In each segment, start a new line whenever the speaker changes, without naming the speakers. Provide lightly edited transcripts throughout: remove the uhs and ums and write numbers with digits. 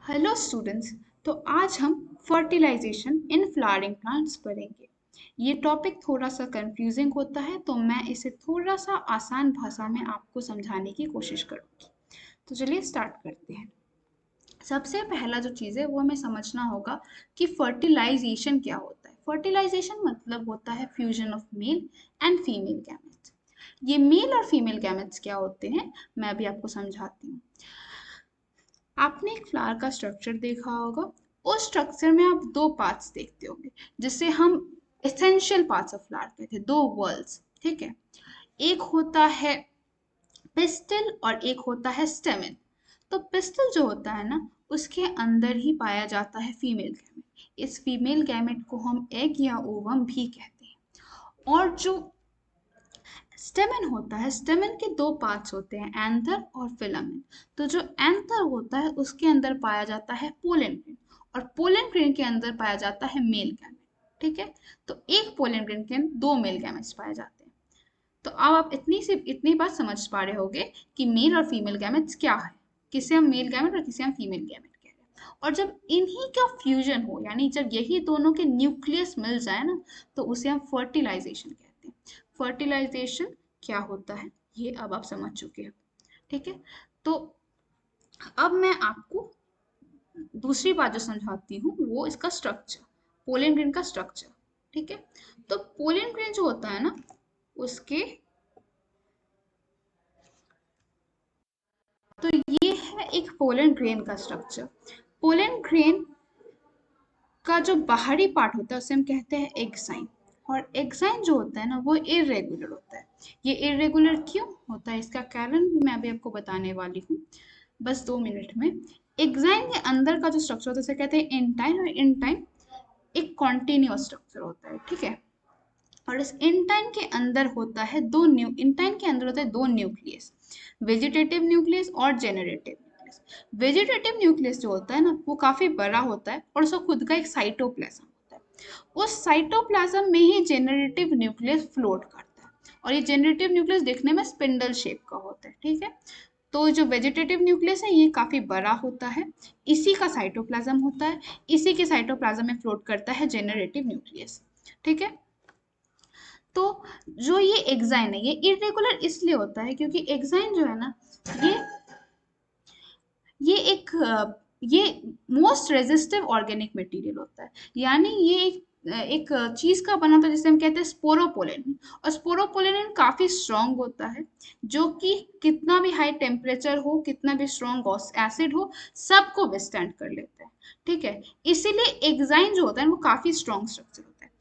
Hello students. तो आज हम फर्टिलाइजेशन इन फ्लावरिंग प्लांट्स पढ़ेंगे। ये टॉपिक थोड़ा सा कंफ्यूजिंग होता है, तो मैं इसे थोड़ा सा आसान भाषा में आपको समझाने की कोशिश करूँगी। तो चलिए स्टार्ट करते हैं। सबसे पहला जो चीज़ है वो हमें समझना होगा कि फर्टिलाइजेशन क्या होता है। फर्टिलाइजेशन मतलब होता है fusion of male and female gametes. ये मेल और फीमेल गैमेट्स क्या होते हैं, मैं अभी आपको समझाती हूँ। आपने एक फ्लावर का स्ट्रक्चर देखा होगा। उस स्ट्रक्चर में आप दो पार्ट्स देखते होंगे, जिसे हम एसेंशियल पार्ट्स ऑफ फ्लावर कहते हैं। दो वर्ल्स, ठीक है। एक होता है पिस्टल और एक होता है स्टेमेन। तो पिस्टल जो होता है ना, उसके अंदर ही पाया जाता है फीमेल गैमेट। इस फीमेल गैमेट को हम एग या ओवम भी कहते हैं। और जो स्टेमेन होता है, स्टेमेन के दो पार्ट्स होते हैं, एंथर और फिलामेंट। तो जो एंथर होता है उसके अंदर पाया जाता है पोलन ग्रेन, और पोलन ग्रेन के अंदर पाया जाता है मेल गैमेट, ठीक है। तो एक पोलन ग्रेन के अंदर दो मेल गैमेट्स पाए जाते हैं। तो अब आप इतनी बात समझ पा रहे होगे कि मेल और फीमेल गैमेट्स क्या है, किसे हम मेल गैमेट और किसे हम फीमेल गैमेट कह रहे हैं। और जब इन्हीं का फ्यूजन हो, यानी जब यही दोनों के न्यूक्लियस मिल जाए ना, तो उसे हम फर्टिलाइजेशन कहते हैं। फर्टिलाइजेशन क्या होता है ये अब आप समझ चुके हो, ठीक है। तो अब मैं आपको दूसरी बात जो समझाती हूँ वो इसका स्ट्रक्चर, पोलन ग्रेन का स्ट्रक्चर, ठीक है। तो पोलन ग्रेन जो होता है ना, उसके तो ये है एक पोलन ग्रेन का स्ट्रक्चर। पोलन ग्रेन का जो बाहरी पार्ट होता है उसे हम कहते हैं एग्जाइम। और एग्जाइम जो होता है ना, वो इरेगुलर होता है। ये इरेगुलर क्यों होता है, इसका कारण भी मैं अभी आपको बताने वाली हूँ, बस 2 मिनट में। एग्जाइम के अंदर का जो स्ट्रक्चर होता है उसे कहते हैं इंटाइन, और इंटाइन एक कॉन्टिन्यूअस स्ट्रक्चर होता है, ठीक है। और इस इंटाइन के अंदर होता है इंटाइन के अंदर होता है दो न्यूक्लियस, वेजिटेटिव न्यूक्लियस और जेनरेटिव न्यूक्लियस। वेजिटेटिव न्यूक्लियस जो होता है ना, वो काफी बड़ा होता है और उसका खुद का एक साइटोप्लाज्म होता है। उस साइटोप्लाज्म में ही जेनरेटिव न्यूक्लियस फ्लोट करता है, और ये जेनरेटिव न्यूक्लियस दिखने में स्पिंडल शेप का होता है, ठीक है। तो जो वेजिटेटिव न्यूक्लियस है ये काफी बड़ा होता है, इसी का साइटोप्लाज्म होता है, इसी के साइटोप्लाज्म में फ्लोट करता है जेनरेटिव न्यूक्लियस, ठीक है। तो जो ये एग्जाइन है ये इरेगुलर इसलिए होता है क्योंकि एग्जाइन जो है ना, ये ये एक ये मोस्ट रेजिस्टिव ऑर्गेनिक मटेरियल होता है। यानी ये एक चीज का बना था जिसे हम कहते हैं स्पोरोपोलेनिन। और स्पोरोपोलेनिन काफी स्ट्रांग होता है, जो कि कितना भी हाई टेम्परेचर हो, कितना भी स्ट्रांग एसिड हो, सबको विस्टैंड कर लेता है, ठीक है। इसीलिए एग्जाइन जो होता है वो काफी स्ट्रांग स्ट्रक्चर होता है।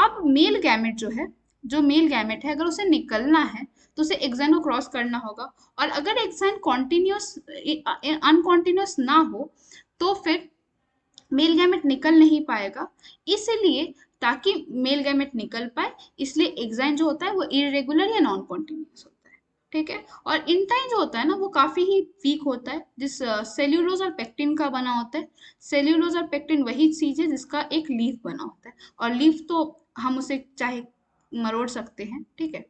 अब मेल गैमेट जो है, जो मेल गैमेट है, अगर उसे निकलना है तो उसे एग्जाइन को क्रॉस करना होगा। और अगर एग्जाइन कॉन्टिन्यूस अनकॉन्टिन्यूस ना हो, तो फिर मेल गैमेट निकल नहीं पाएगा। इसलिए ताकि मेल गैमेट निकल पाए, इसलिए एग्जाइन जो होता है वो इरेगुलर या नॉन कॉन्टिन्यूस होता है, ठीक है। और इंटाइन जो होता है ना, वो काफी ही वीक होता है, जिस सेल्यूलोज और पेक्टिन का बना होता है। सेल्यूलोज और पेक्टिन वही चीज है जिसका एक लीफ बना होता है, और लीफ तो हम उसे चाहे मरोड़ सकते हैं, ठीक है।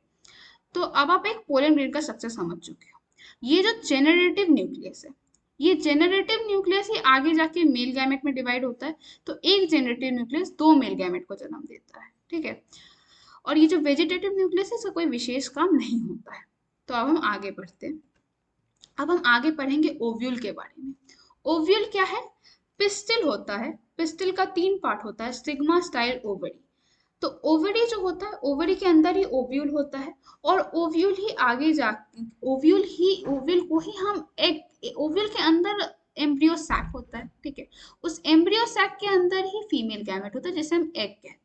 तो अब आप एक पोलन ग्रेन का स्ट्रक्चर समझ चुके हो। ये जो जेनरेटिव न्यूक्लियस है, ये जेनरेटिव न्यूक्लियस ही आगे जाके मेल गैमेट में डिवाइड होता है। तो एक जेनरेटिव न्यूक्लियस दो मेल गैमेट को जन्म देता है, ठीक है। और ये जो वेजिटेटिव न्यूक्लियस है इसका कोई विशेष काम नहीं होता है। तो अब हम आगे बढ़ते हैं। अब हम आगे पढ़ेंगे ओव्यूल के बारे में। ओव्यूल क्या है? पिस्टिल होता है। पिस्टिल का 3 पार्ट होता है, स्टिग्मा, स्टाइल, ओवरी। तो ओवरी जो होता है, ओवरी के अंदर ही ओव्यूल होता है। और ओव्यूल ही आगे जा ओव्यूल को ही हम एक ओव्यूल के अंदर एम्ब्रियो सैक होता है, ठीक है। उस एम्ब्रियो सैक के अंदर ही फीमेल गैमेट होता है जिसे हम एग कहते हैं,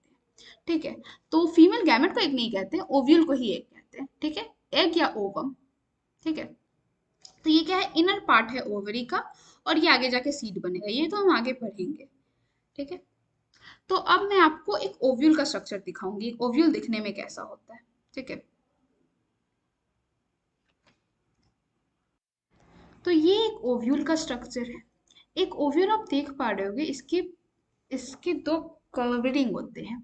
ठीक है। तो फीमेल गैमेट को एग नहीं कहते, ओव्यूल को ही एग कहते हैं, ठीक है। एग या ओवम, ठीक है। तो ये क्या है, इनर पार्ट है ओवरी का, और ये आगे जाके सीड बनेगा, ये तो हम आगे पढ़ेंगे, ठीक है। तो अब मैं आपको एक ओव्यूल का स्ट्रक्चर दिखाऊंगी, ओव्यूल दिखने में कैसा होता है, ठीक है। तो ये एक ओव्यूल का स्ट्रक्चर है। एक ओव्यूल आप देख पा रहे होगे, इसके इसके दो कवरिंग होते हैं।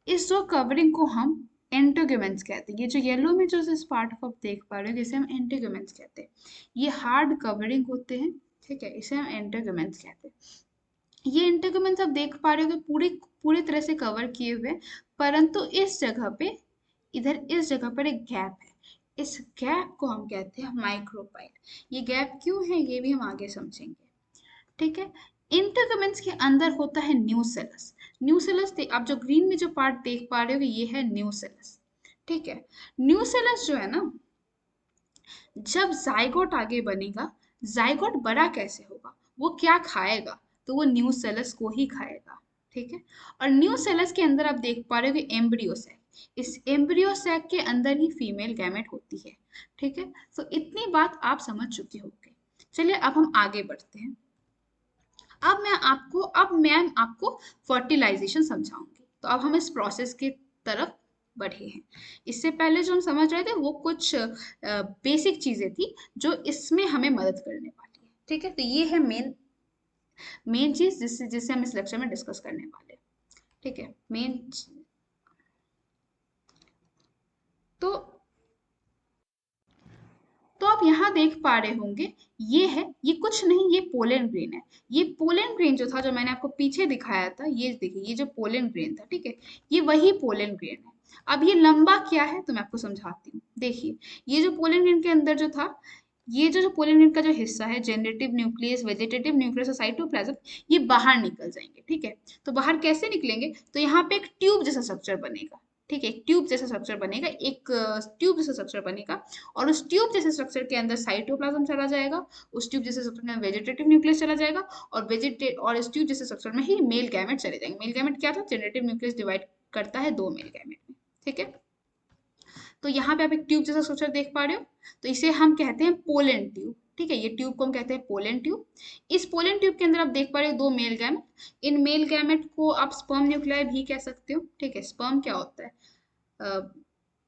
इस दो कवरिंग को हम एंटोगेमेंट्स कहते हैं। ये जो येलो में जो इस पार्ट को आप देख पा रहे हो, जिसे हम एंटोगेमेंट्स कहते हैं, ये हार्ड कवरिंग होते हैं, ठीक है, इसे हम एंटोगेमेंट्स कहते हैं। ये इंटेगुमेंट्स आप देख पा रहे हो कि पूरी पूरी तरह से कवर किए हुए हैं, परंतु इस जगह पे, इधर इस जगह पर एक गैप है। इस गैप को हम कहते हैं माइक्रोपाइल। ये गैप क्यों है ये भी हम आगे समझेंगे। ठीक है। इंटेगुमेंट्स के अंदर होता है न्यूसेलस। न्यूसेलस आप जो ग्रीन में जो पार्ट देख पा रहे हो ये है न्यूसेलस। ठीक है। न्यूसेलस जो है ना, जब जाइगोट आगे बनेगा, जाइगोट बड़ा कैसे होगा, वो क्या खाएगा, तो वो न्यू सेलस को ही खाएगा। ठीक है। और न्यू सेलस के अंदर आप देख पा रहे हो कि एम्ब्रियो सैक, इस एम्ब्रियो सैक के अंदर ही फीमेल गैमेट होती है। ठीक है। तो इतनी बात आप समझ चुके होंगे। चलिए अब हम आगे बढ़ते हैं। अब मैं आपको फर्टिलाइजेशन समझाऊंगी। तो अब हम इस प्रोसेस की तरफ बढ़े हैं। इससे पहले जो हम समझ रहे थे वो कुछ बेसिक चीजें थी जो इसमें हमें मदद करने वाली है। ठीक है। तो ये है मेन मेन चीज जिससे जिससे हम इस लेक्चर में डिस्कस करने वाले हैं। ठीक है। मेन। तो तो आप यहाँ देख पा रहे होंगे, ये है, ये कुछ नहीं, ये पोलन ग्रेन है। ये पोलन ग्रेन जो था, जो मैंने आपको पीछे दिखाया था, ये देखिए, ये जो पोलन ग्रेन था, ठीक है, ये वही पोलन ग्रेन है। अब ये लंबा क्या है तो मैं आपको समझाती हूँ। देखिए, ये जो पोलन ग्रेन के अंदर जो था, ये जो जो पोलन ग्रेन का जो हिस्सा है, जनरेटिव न्यूक्लियस, वेजिटेटिव न्यूक्लियस और साइटोप्लाज्म, ये बाहर निकल जाएंगे। ठीक है। तो बाहर कैसे निकलेंगे, तो यहाँ पे एक ट्यूब जैसा स्ट्रक्चर बनेगा। ठीक है। एक ट्यूब जैसा स्ट्रक्चर बनेगा, एक ट्यूब जैसा स्ट्रक्चर बनेगा। और उस ट्यूब जैसे स्ट्रक्चर के अंदर साइटोप्लाज्म चला जाएगा। उस ट्यूब जैसे स्ट्रक्चर में वेजिटेटिव न्यूक्लियस चला जाएगा। और इस ट्यूब जैसे स्ट्रक्चर में ही मेल गैमेट चले जाएंगे। मेल गैमेट क्या था, जनरेटिव न्यूक्लियस डिवाइड करता है दो मेल गैमेट में। ठीक है। तो यहाँ पे आप एक ट्यूब जैसा स्ट्रक्चर देख पा रहे हो, तो इसे हम कहते हैं पोलन ट्यूब। ठीक है। ये ट्यूब को हम कहते हैं पोलन ट्यूब। इस पोलन ट्यूब के अंदर आप देख पा रहे हो दो male gamete. In male gamete को आप स्पर्म न्यूक्लियाई भी कह सकते हो। ठीक है। स्पर्म क्या होता है,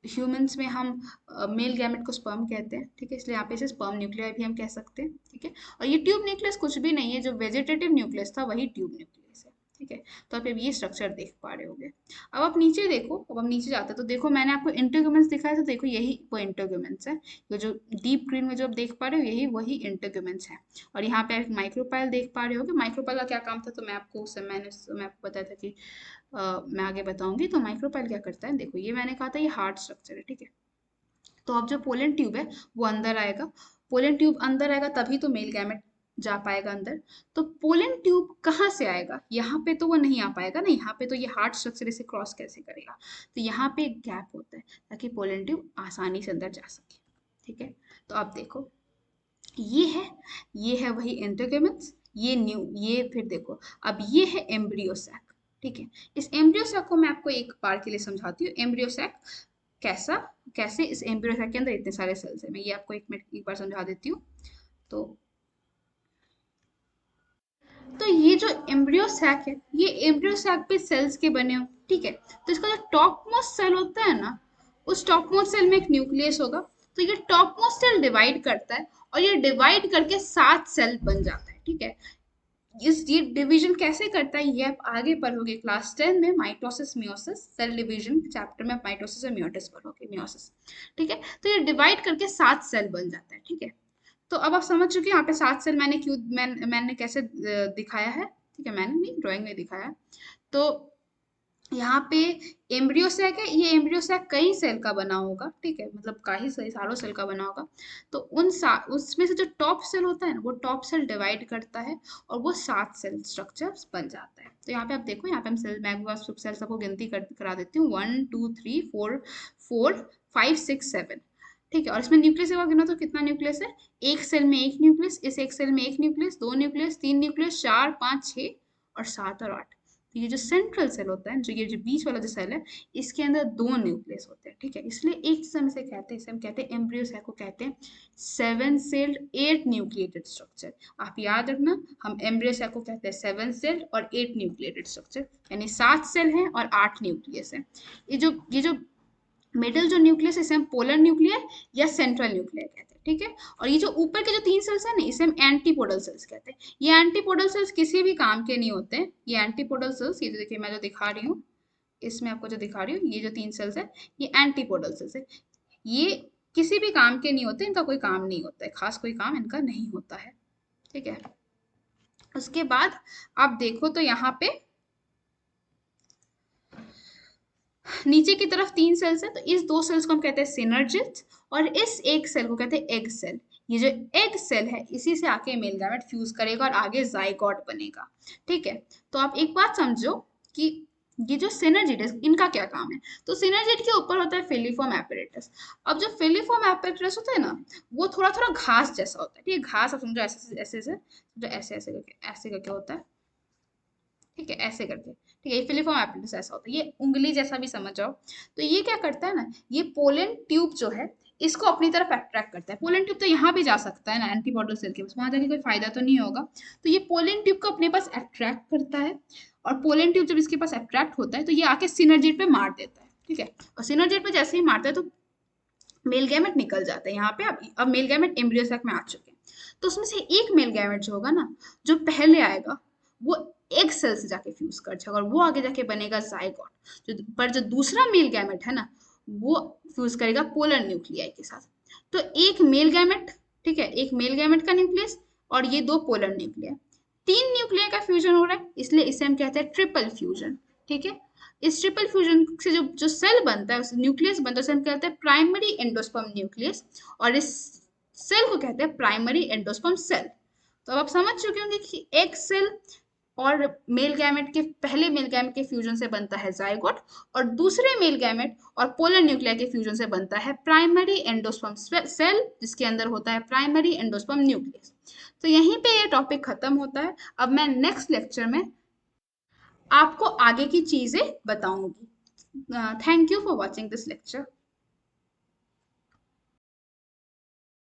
ह्यूमंस में हम मेल गैमेट को स्पर्म कहते हैं। ठीक है। इसलिए यहाँ पे इसे स्पर्म न्यूक्लियाई भी हम कह सकते हैं। ठीक है। और ये ट्यूब न्यूक्लियस कुछ भी नहीं है, जो वेजिटेटिव न्यूक्लियस था वही ट्यूब न्यूक्लियस है। ठीक है। तो आप अब ये स्ट्रक्चर देख पा रहे होंगे। अब आप नीचे देखो, अब हम नीचे जाते हैं तो देखो, मैंने आपको इंटरग्यूमेंट्स दिखाया था, देखो यही वो इंटरग्यूमेंट्स है। ये जो डीप ग्रीन में जो आप देख पा रहे हो, यही वही इंटरग्यूमेंट्स है। और यहाँ पे आप माइक्रोपाइल देख पा रहे होगे। माइक्रोपाइल का क्या काम था, तो मैं आपको उस समय मैं आपको बताया था कि मैं आगे बताऊंगी। तो माइक्रोपाइल क्या करता है, देखो ये मैंने कहा था ये हार्ड स्ट्रक्चर है। ठीक है। तो अब जो पोलन ट्यूब है वो अंदर आएगा। पोलन ट्यूब अंदर आएगा तभी तो मेल गैमेट जा पाएगा अंदर। तो पोलन ट्यूब कहाँ से आएगा, यहाँ पे तो वो नहीं आ पाएगा ना, यहाँ पे तो ये हार्ड स्ट्रक्चर इसे क्रॉस कैसे करेगा। तो यहाँ पे एक गैप होता है ताकि पोलन ट्यूब आसानी से अंदर जा सके। ठीक है। तो आप देखो, ये है ये है वही इंटरगेमेंट्स, ये फिर देखो, अब ये है एम्ब्रियो सैक। ठीक है। इस एम्ब्रियो सैक को मैं आपको एक बार के लिए समझाती हूँ। एम्ब्रियो सैक कैसा कैसे इस एम्ब्रियो सैक के अंदर इतने सारे सेल्स हैं, मैं ये आपको एक मिनट एक बार समझा देती हूँ। तो ये जो एम्ब्रियो सैक है, ये एम्ब्रियो सैक पे सेल्स के बने हो। ठीक है। तो इसका जो टॉप मोस्ट सेल होता है ना, उस टॉप मोस्ट सेल में एक न्यूक्लियस होगा। तो ये टॉप मोस्ट सेल डिवाइड करता है, और ये डिवाइड करके 7 सेल बन जाता है। ठीक है। ये डिवीजन कैसे करता है ये आप आगे पढ़ोगे क्लास 10 में, mitosis meiosis cell division chapter में आप माइटोसिस और मियोसिस पढ़ोगे, मियोसिस। ठीक है। तो ये डिवाइड करके 7 सेल बन जाता है। ठीक है। तो अब आप समझ चुके हैं यहाँ पे 7 सेल मैंने कैसे दिखाया है। ठीक है। मैंने नहीं, ड्राइंग में दिखाया। तो यहाँ पे एम्ब्रियो सैक है, ये एम्ब्रियो सैक कई सेल का बना होगा। ठीक है। मतलब कई सारों सेल का बना होगा। तो उसमें से जो टॉप सेल होता है ना, वो टॉप सेल डिवाइड करता है, और वो 7 सेल स्ट्रक्चर बन जाता है। तो यहाँ पे आप देखो, यहाँ पे हम सेल, मैं सेल सबको गिनती करा देती हूँ, 1 2 3 4 4 5 6 7। ठीक है। और इसमें न्यूक्लियस एक बार गिनो तो कितना न्यूक्लियस है, एक सेल में एक न्यूक्लियस, इस एक सेल में एक न्यूक्लियस, दो न्यूक्लियस, तीन न्यूक्लियस, 4 5 6 और 7 और 8। तो ये जो सेंट्रल सेल होता है, जो ये जो बीच वाला जो सेल है, इसके अंदर दो न्यूक्लियस होते हैं। ठीक है। इसलिए एक चीज हम इसे कहते हैं, इसे हम कहते हैं एम्ब्रियो सैक को कहते हैं 7 सेल्ड 8 न्यूक्लिएटेड स्ट्रक्चर। आप याद रखना, हम एम्ब्रियो सैक को कहते हैं 7 सेल्ड और 8 न्यूक्लिएटेड स्ट्रक्चर, यानी 7 सेल हैं और 8 न्यूक्लियस है। ये जो मिडिल जो न्यूक्लियस है, इसे हम पोलर न्यूक्लियर या सेंट्रल न्यूक्लियर कहते हैं। ठीक है। और ये जो ऊपर के जो 3 सेल्स है ना, इसे हम एंटीपोडल सेल्स कहते हैं। ये एंटीपोडल सेल्स किसी भी काम के नहीं होते हैं। ये एंटीपोडल सेल्स, ये जो देखिए मैं जो दिखा रही हूँ, इसमें आपको जो दिखा रही हूँ, ये जो 3 सेल्स है, ये एंटीपोडल सेल्स है। ये किसी भी काम के नहीं होते, इनका कोई काम नहीं होता है, खास कोई काम इनका नहीं होता है। ठीक है। उसके बाद आप देखो तो यहाँ पे नीचे की तरफ 3 सेल्स है, तो इस 2 सेल्स को हम कहते हैं सिनर्जिड्स, और इस एक सेल को कहते हैं एग सेल। ये जो एग सेल है इसी से आके मेल गैमेट फ्यूज करेगा और आगे जाइगोट बनेगा। ठीक है, तो आप एक बात समझो कि ये जो सिनर्जिड है इनका क्या काम है। तो सिनर्जिड के ऊपर होता है फिलीफॉर्म एपरेटस। अब जो फिलीफॉर्म एपरेटस होता है ना, वो थोड़ा थोड़ा घास जैसा होता है। ठीक है, घास आप समझो ऐसे ऐसे ऐसे, जो ऐसे करके होता है। ठीक है, ऐसे करके। ठीक है, ये फिलीफॉर्म एपरेटस ऐसा होता है, ये उंगली जैसा भी समझ जाओ। तो ये क्या करता है ना, ये पोलन ट्यूब जो है इसको अपनी तरफ अट्रैक्ट करता है। पोलन ट्यूब तो यहाँ भी जा सकता है ना एंटीबॉडल सेल के पास, वहां जाके कोई फायदा तो नहीं होगा। तो ये पोलन ट्यूब को अपने पास अट्रैक्ट करता है, और पोलन ट्यूब जब इसके पास अट्रैक्ट होता है तो ये आके सिनर्जिड पे मार देता है। ठीक है, और सिनर्जिड पे जैसे ही मारता है तो मेल गैमेट निकल जाता है यहाँ पे। अब मेल गैमेट एम्ब्रियो sac में आ चुके हैं। तो उसमें से एक मेल गैमेट जो होगा ना, जो पहले आएगा वो एग सेल से जाके फ्यूज कर जाएगा, और वो आगे जाके बनेगा जाइगोट। जो दूसरा मेल गैमेट है ना, वो फ्यूज करेगा पोलर न्यूक्लियाई के साथ। तो एक मेल गैमेट, ठीक है, एक मेल गैमेट का न्यूक्लियस और ये 2 पोलर न्यूक्लिया, 3 न्यूक्लिया का फ्यूजन हो रहा है, इसलिए इसे हम कहते हैं ट्रिपल फ्यूजन। ठीक है, इस ट्रिपल फ्यूजन से जो जो सेल बनता है, उस न्यूक्लियस बनता है, उसे हम कहते हैं प्राइमरी एंडोस्पर्म न्यूक्लियस, और इस सेल को कहते हैं प्राइमरी एंडोस्पर्म सेल। तो अब आप समझ चुके होंगे कि एक सेल और मेल गैमेट के पहले मेल गैमेट के फ्यूजन से बनता है जाइगोट, और दूसरे मेल गैमेट और पोलर न्यूक्लिया के फ्यूजन से बनता है प्राइमरी एंडोस्पर्म सेल, जिसके अंदर होता है प्राइमरी एंडोस्पर्म न्यूक्लियस। तो यहीं पे ये टॉपिक खत्म होता है। अब मैं नेक्स्ट लेक्चर में आपको आगे की चीजें बताऊंगी। Thank you for watching this lecture.